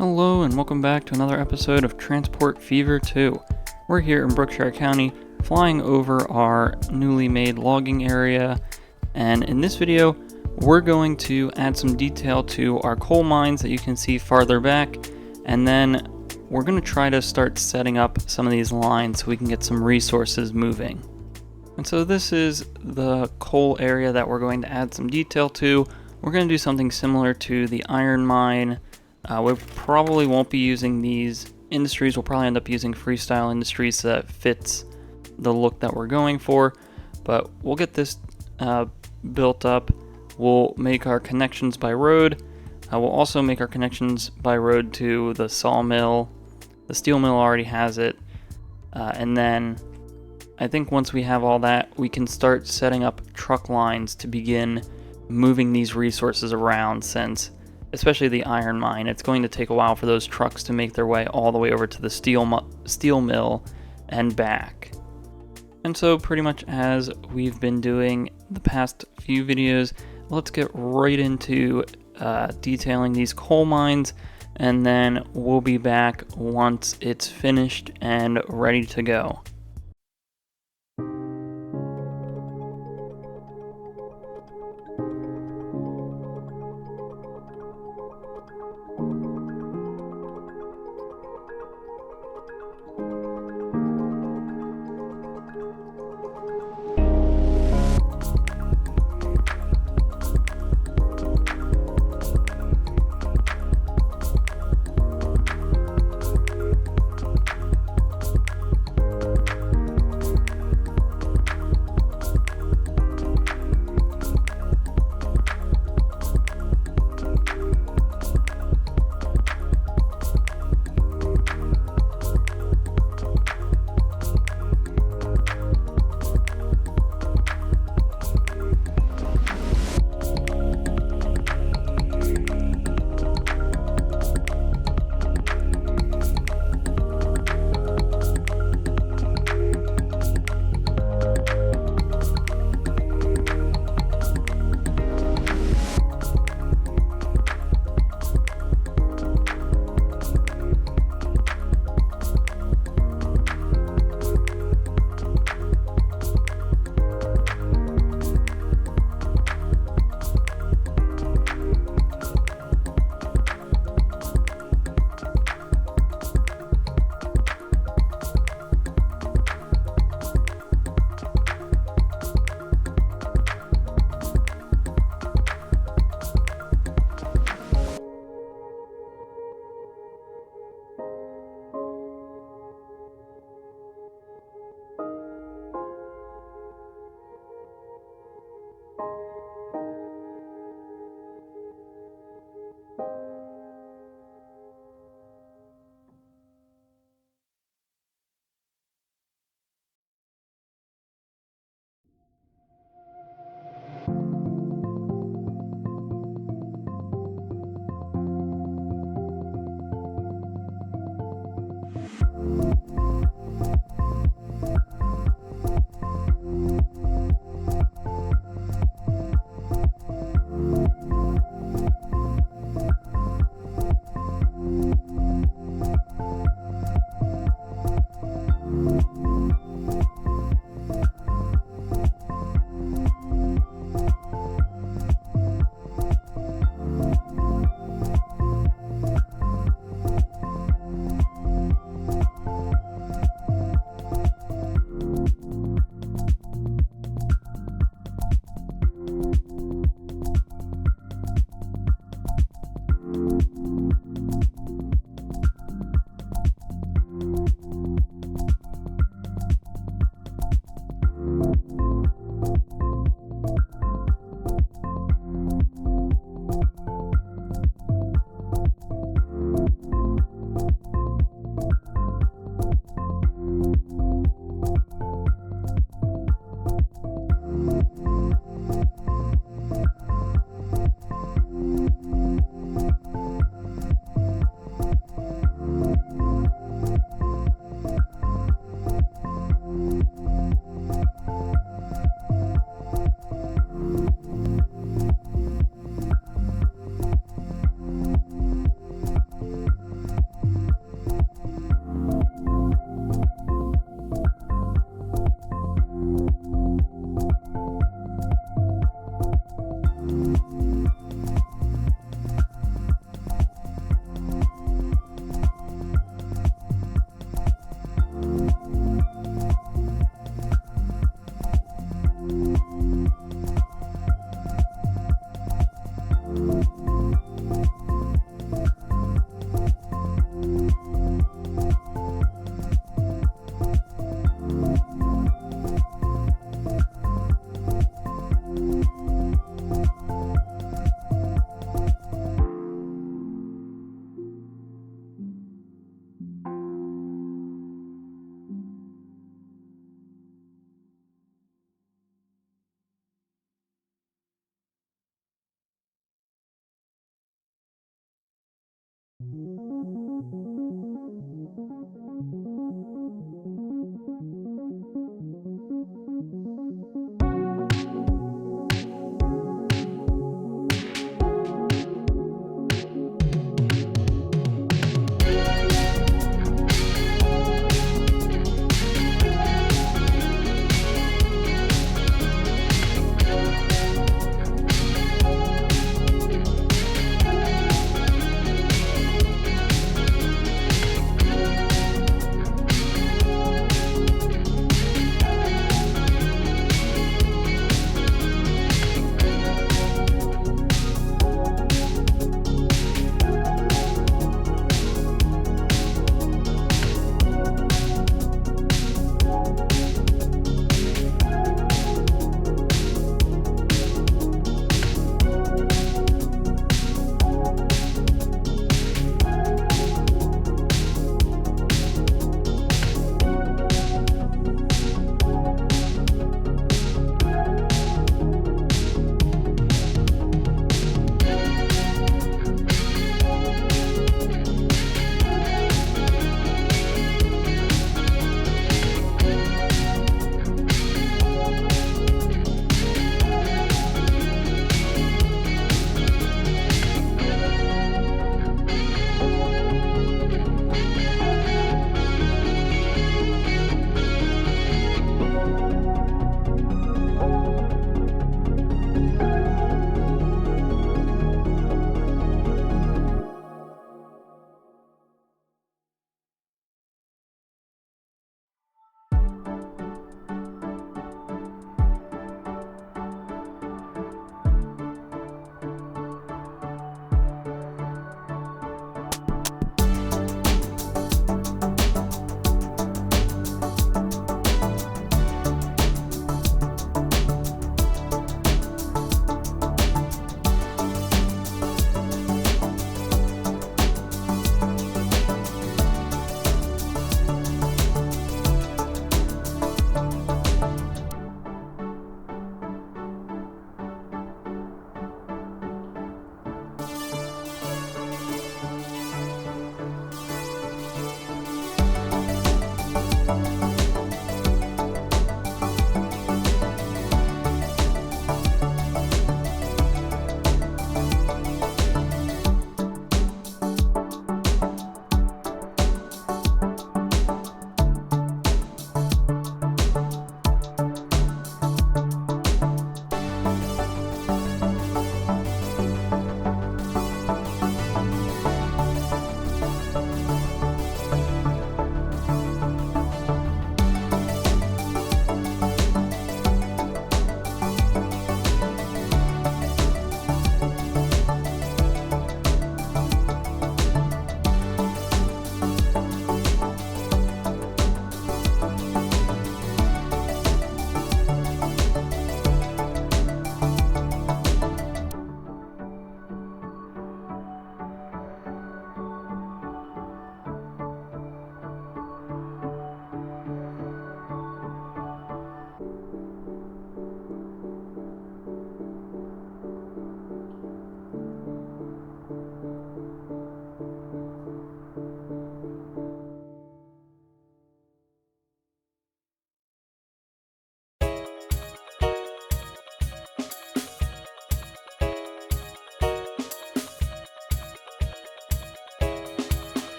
Hello and welcome back to another episode of Transport Fever 2. We're here in Brookshire County, flying over our newly made logging area, and in this video, we're going to add some detail to our coal mines that you can see farther back, and then we're going to try to start setting up some of these lines so we can get some resources moving. And so this is the coal area that we're going to add some detail to. We're going to do something similar to the iron mine. We probably won't be using these industries. We'll probably end up using freestyle industries so that fits the look that we're going for. But we'll get this built up. We'll make our connections by road. We'll also make our connections by road to the sawmill. The steel mill already has it. And then I think once we have all that, we can start setting up truck lines to begin moving these resources around, since especially the iron mine, it's going to take a while for those trucks to make their way all the way over to the steel mill and back. And so pretty much as we've been doing the past few videos, let's get right into detailing these coal mines, and then we'll be back once it's finished and ready to go.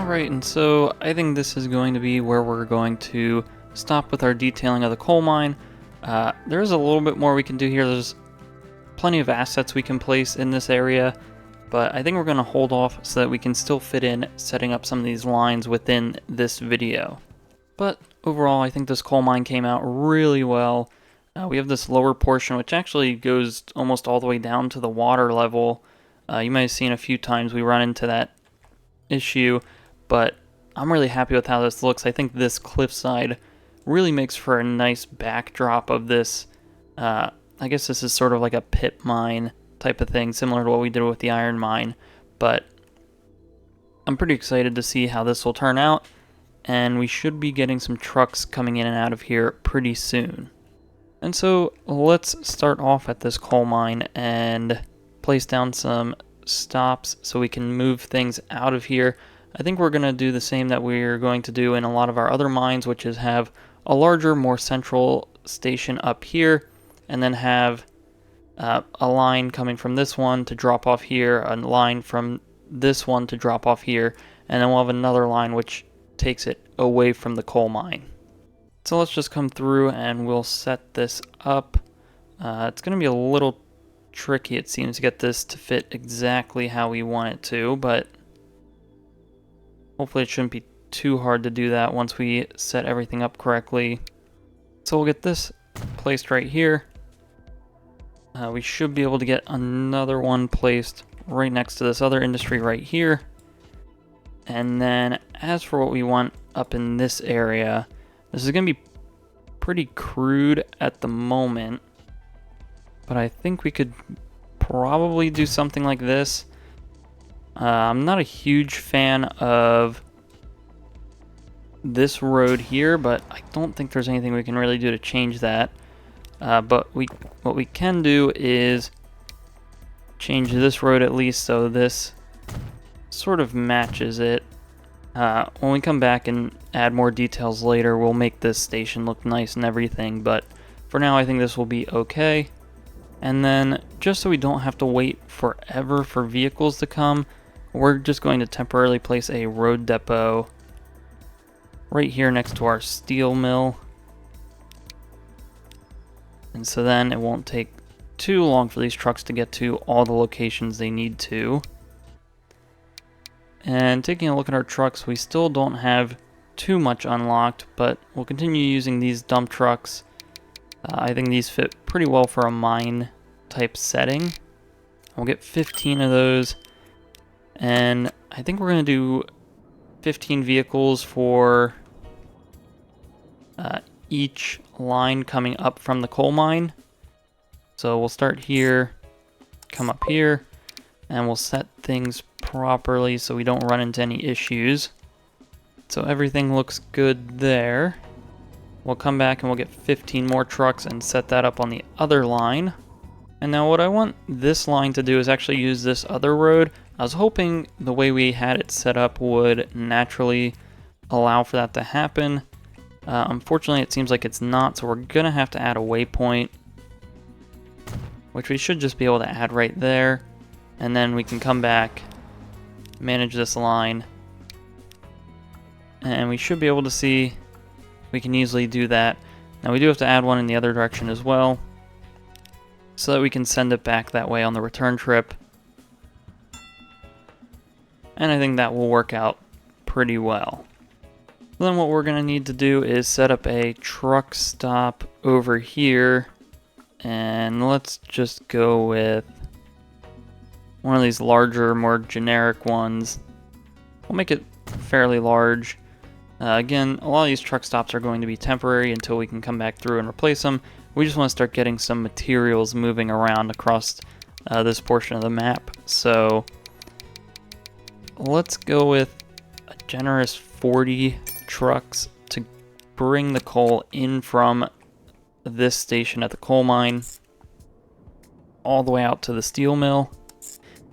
Alright, and so I think this is going to be where we're going to stop with our detailing of the coal mine. There's a little bit more we can do here. There's plenty of assets we can place in this area, but I think we're going to hold off so that we can still fit in setting up some of these lines within this video. But overall, I think this coal mine came out really well. We have this lower portion which actually goes almost all the way down to the water level. You might have seen a few times we run into that issue, but I'm really happy with how this looks. I think this cliffside really makes for a nice backdrop of this. I guess this is sort of like a pit mine type of thing, similar to what we did with the iron mine, but I'm pretty excited to see how this will turn out, and we should be getting some trucks coming in and out of here pretty soon. And so let's start off at this coal mine and place down some stops so we can move things out of here. I think we're going to do the same that we're going to do in a lot of our other mines, which is have a larger, more central station up here, and then have a line coming from this one to drop off here, a line from this one to drop off here, and then we'll have another line which takes it away from the coal mine. So let's just come through and we'll set this up. It's going to be a little tricky, it seems, to get this to fit exactly how we want it to, but hopefully it shouldn't be too hard to do that once we set everything up correctly. So we'll get this placed right here. We should be able to get another one placed right next to this other industry right here. And then as for what we want up in this area, this is going to be pretty crude at the moment, but I think we could probably do something like this. I'm not a huge fan of this road here, but I don't think there's anything we can really do to change that. But what we can do is change this road at least so this sort of matches it. When we come back and add more details later, we'll make this station look nice and everything, but for now I think this will be okay. And then, just so we don't have to wait forever for vehicles to come, we're just going to temporarily place a road depot right here next to our steel mill. And so then it won't take too long for these trucks to get to all the locations they need to. And taking a look at our trucks, we still don't have too much unlocked, but we'll continue using these dump trucks. I think these fit pretty well for a mine type setting. We'll get 15 of those, and I think we're going to do 15 vehicles for each line coming up from the coal mine. So we'll start here, come up here, and we'll set things properly so we don't run into any issues. So everything looks good there. We'll come back and we'll get 15 more trucks and set that up on the other line. And now what I want this line to do is actually use this other road. I was hoping the way we had it set up would naturally allow for that to happen. Unfortunately, it seems like it's not, so we're going to have to add a waypoint, which we should just be able to add right there. And then we can come back, manage this line, and we should be able to see we can easily do that. Now we do have to add one in the other direction as well, so that we can send it back that way on the return trip. And I think that will work out pretty well. Then what we're going to need to do is set up a truck stop over here, and let's just go with one of these larger, more generic ones. We'll make it fairly large. Again, a lot of these truck stops are going to be temporary until we can come back through and replace them. We just want to start getting some materials moving around across this portion of the map. So let's go with a generous 40 trucks to bring the coal in from this station at the coal mine all the way out to the steel mill.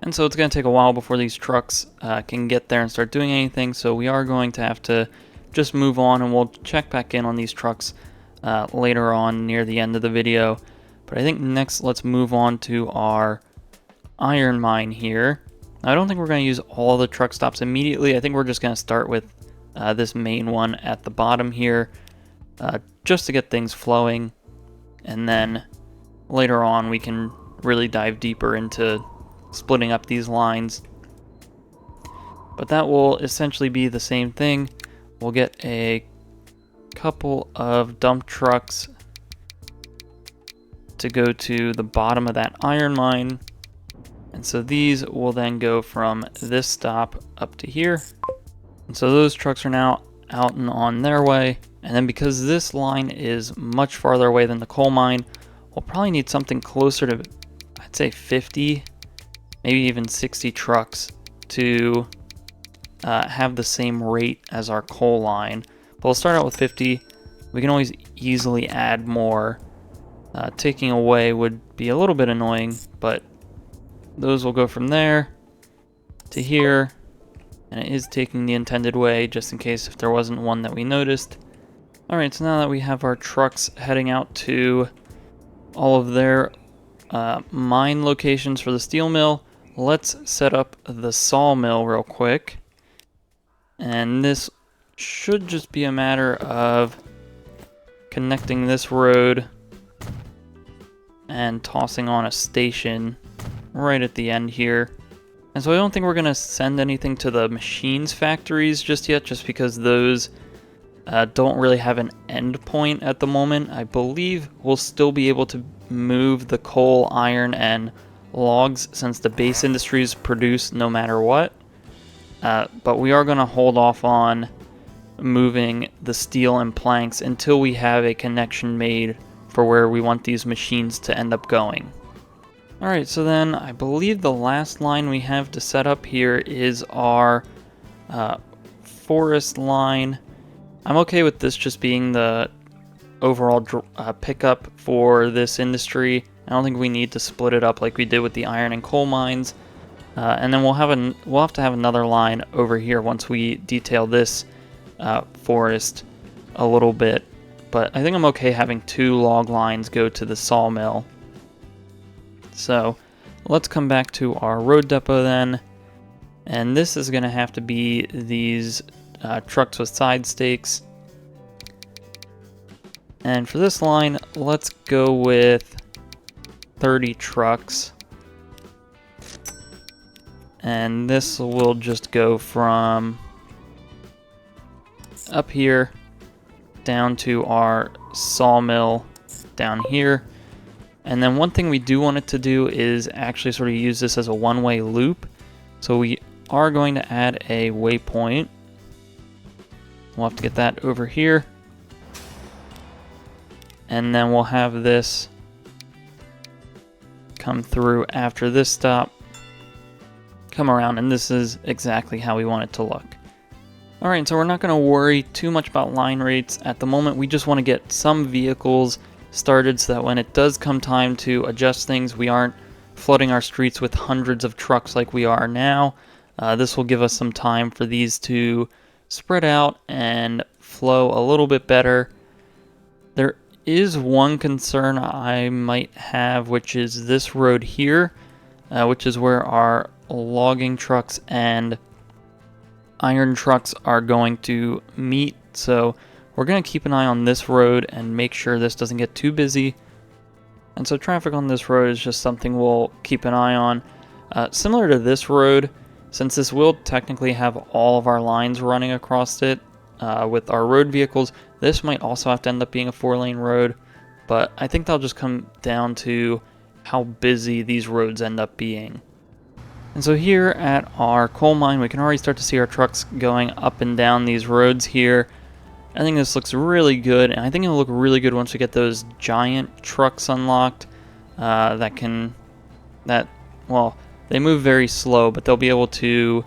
And so it's going to take a while before these trucks can get there and start doing anything, so we are going to have to just move on, and we'll check back in on these trucks later on near the end of the video. But I think next let's move on to our iron mine here. Now, I don't think we're going to use all the truck stops immediately. I think we're just going to start with this main one at the bottom here, just to get things flowing, and then later on we can really dive deeper into splitting up these lines. But that will essentially be the same thing. We'll get a couple of dump trucks to go to the bottom of that iron mine, and so these will then go from this stop up to here. And so those trucks are now out and on their way. And then because this line is much farther away than the coal mine, we'll probably need something closer to, I'd say 50, maybe even 60 trucks to have the same rate as our coal line. But we'll start out with 50. We can always easily add more. Taking away would be a little bit annoying, but those will go from there to here. And it is taking the intended way, just in case if there wasn't one that we noticed. Alright, so now that we have our trucks heading out to all of their mine locations for the steel mill, let's set up the sawmill real quick. And this should just be a matter of connecting this road and tossing on a station right at the end here. And so I don't think we're going to send anything to the machines factories just yet, just because those don't really have an end point at the moment. I believe we'll still be able to move the coal, iron, and logs since the base industries produce no matter what. But we are going to hold off on moving the steel and planks until we have a connection made for where we want these machines to end up going. Alright, so then I believe the last line we have to set up here is our forest line. I'm okay with this just being the overall pickup for this industry. I don't think we need to split it up like we did with the iron and coal mines. And then we'll have to have another line over here once we detail this forest a little bit. But I think I'm okay having 2 log lines go to the sawmill. So let's come back to our road depot then. And this is going to have to be these trucks with side stakes. And for this line, let's go with 30 trucks. And this will just go from up here down to our sawmill down here. And then one thing we do want it to do is actually sort of use this as a one-way loop. So we are going to add a waypoint. We'll have to get that over here. And then we'll have this come through after this stop, come around, and this is exactly how we want it to look. Alright, so we're not going to worry too much about line rates at the moment. We just want to get some vehicles started so that when it does come time to adjust things, we aren't flooding our streets with hundreds of trucks like we are now. This will give us some time for these to spread out and flow a little bit better. There is one concern I might have, which is this road here, which is where our logging trucks and iron trucks are going to meet. So we're going to keep an eye on this road and make sure this doesn't get too busy. And so traffic on this road is just something we'll keep an eye on. Similar to this road, since this will technically have all of our lines running across it with our road vehicles, this might also have to end up being a 4-lane road. But I think that'll just come down to how busy these roads end up being. And so here at our coal mine, we can already start to see our trucks going up and down these roads here. I think this looks really good, and I think it'll look really good once we get those giant trucks unlocked. Well, they move very slow, but they'll be able to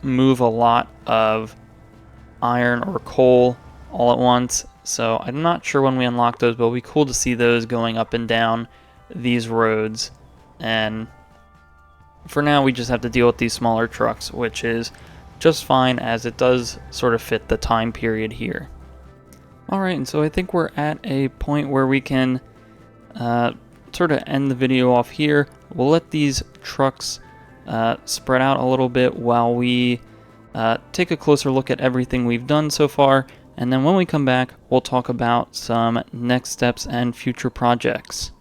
move a lot of iron or coal all at once. So I'm not sure when we unlock those, but it'll be cool to see those going up and down these roads. And for now, we just have to deal with these smaller trucks, which is just fine as it does sort of fit the time period here. Alright, and so I think we're at a point where we can sort of end the video off here. We'll let these trucks spread out a little bit while we take a closer look at everything we've done so far, and then when we come back, we'll talk about some next steps and future projects.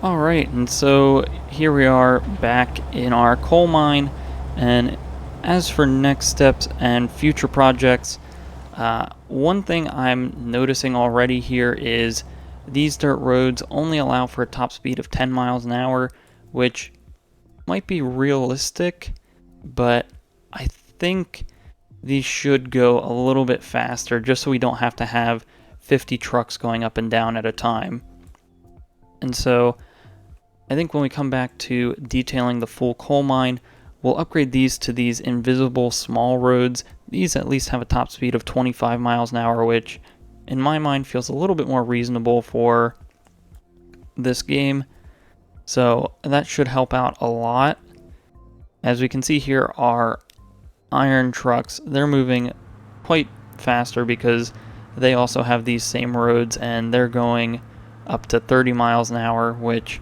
Alright, and so here we are back in our coal mine, and as for next steps and future projects, one thing I'm noticing already here is these dirt roads only allow for a top speed of 10 miles an hour, which might be realistic, but I think these should go a little bit faster just so we don't have to have 50 trucks going up and down at a time. And so I think when we come back to detailing the full coal mine, we'll upgrade these to these invisible small roads. These at least have a top speed of 25 miles an hour, which in my mind feels a little bit more reasonable for this game. So that should help out a lot. As we can see here, our iron trucks, they're moving quite faster because they also have these same roads and they're going up to 30 miles an hour, which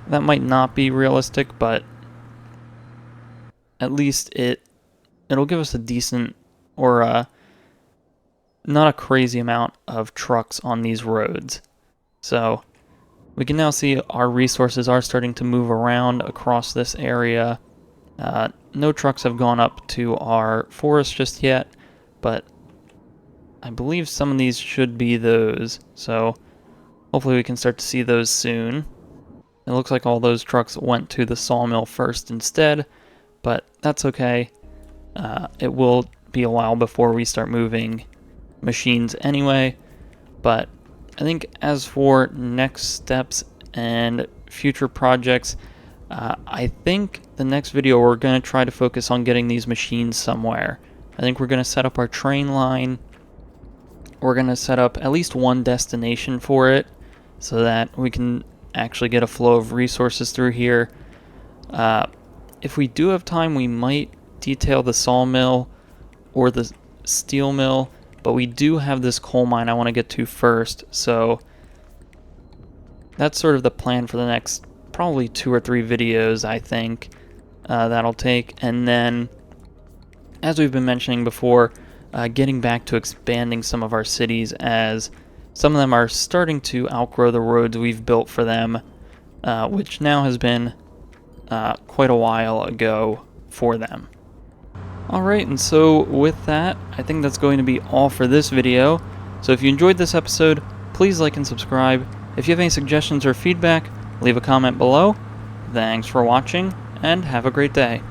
that might not be realistic, but at least it'll give us a decent, or not a crazy amount of trucks on these roads. So we can now see our resources are starting to move around across this area. No trucks have gone up to our forest just yet, but I believe some of these should be those, so hopefully we can start to see those soon. It looks like all those trucks went to the sawmill first instead, but that's okay. It will be a while before we start moving machines anyway, but I think as for next steps and future projects, I think the next video we're going to try to focus on getting these machines somewhere. I think we're going to set up our train line. We're going to set up at least one destination for it so that we can actually get a flow of resources through here. If we do have time, we might detail the sawmill or the steel mill, but we do have this coal mine I want to get to first, so that's sort of the plan for the next probably 2 or 3 videos, I think, that'll take. And then, as we've been mentioning before, getting back to expanding some of our cities, as some of them are starting to outgrow the roads we've built for them, which now has been quite a while ago for them. Alright, and so with that, I think that's going to be all for this video. So if you enjoyed this episode, please like and subscribe. If you have any suggestions or feedback, leave a comment below. Thanks for watching, and have a great day.